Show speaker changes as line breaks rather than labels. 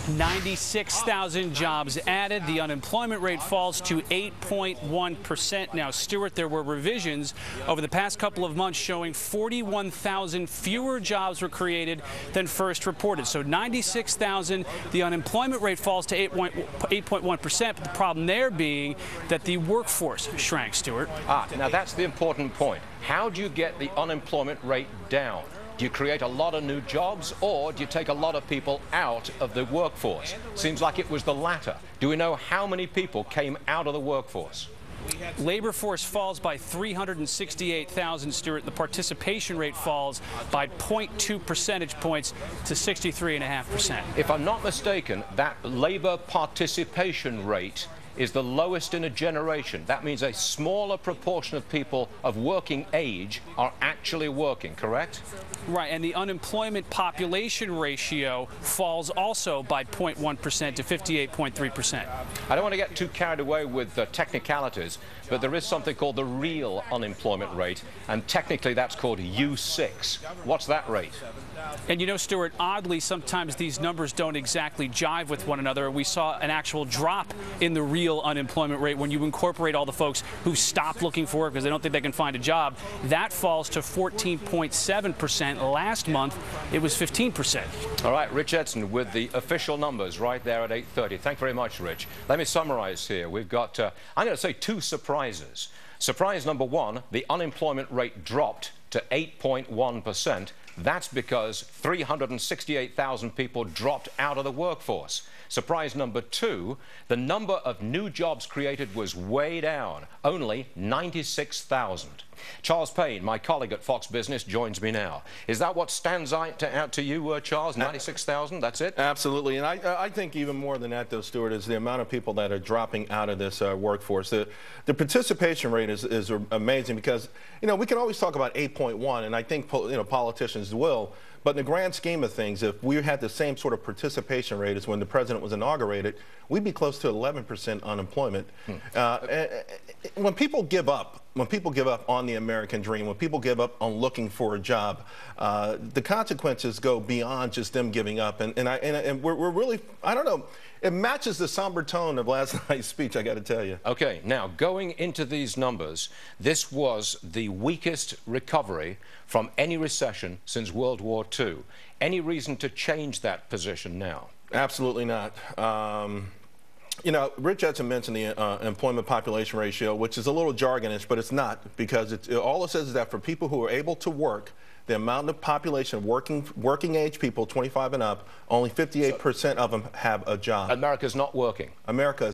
96,000 jobs added. The unemployment rate falls to 8.1%. Now, Stuart, there were revisions over the past couple of months showing 41,000 fewer jobs were created than first reported. So 96,000, the unemployment rate falls to 8.1%. But the problem there being that the workforce shrank, Stuart.
Now that's the important point. How do you get the unemployment rate down? Do you create a lot of new jobs, or do you take a lot of people out of the workforce? Seems like it was the latter. Do we know how many people came out of the workforce?
Labor force falls by 368,000, Stuart. The participation rate falls by 0.2 percentage points to 63.5%.
If I'm not mistaken, that labor participation rate is the lowest in a generation. That means a smaller proportion of people of working age are actually working, correct?
Right, and the unemployment population ratio falls also by 0.1% to 58.3%.
I don't want to get too carried away with technicalities, but there is something called the real unemployment rate, and technically that's called U6. What's that rate?
And you know, Stuart, oddly, sometimes these numbers don't exactly jive with one another. We saw an actual drop in the real unemployment rate when you incorporate all the folks who stopped looking for work because they don't think they can find a job. That falls to 14.7%. Last month, it was 15%.
All right, Rich Edson with the official numbers right there at 8:30. Thank you very much, Rich. Let me summarize here. We've got, I'm going to say, two surprises. Surprise number one, the unemployment rate dropped to 8.1%. That's because 368,000 people dropped out of the workforce. Surprise number two, the number of new jobs created was way down, only 96,000. Charles Payne, my colleague at Fox Business, joins me now. Is that what stands out to you, Charles? 96,000, that's it?
Absolutely, and I think even more than that, though, Stuart, is the amount of people that are dropping out of this workforce. The participation rate is amazing because, you know, we can always talk about 8.1, and I think, politicians will. But in the grand scheme of things, if we had the same sort of participation rate as when the president was inaugurated, we'd be close to 11% unemployment. When people give up on the American dream, when people give up on looking for a job, the consequences go beyond just them giving up. And we're really, I don't know, it matches the somber tone of last night's speech, I got to tell you.
Okay, now going into these numbers, this was the weakest recovery from any recession since World War II. Any reason to change that position now? Absolutely not.
You know, Rich Edson mentioned the employment population ratio, which is a little jargonish, but it's not, because all it says is that for people who are able to work, the amount of population of working age people, 25 and up, only 58% of them have a job.
America's not working.
America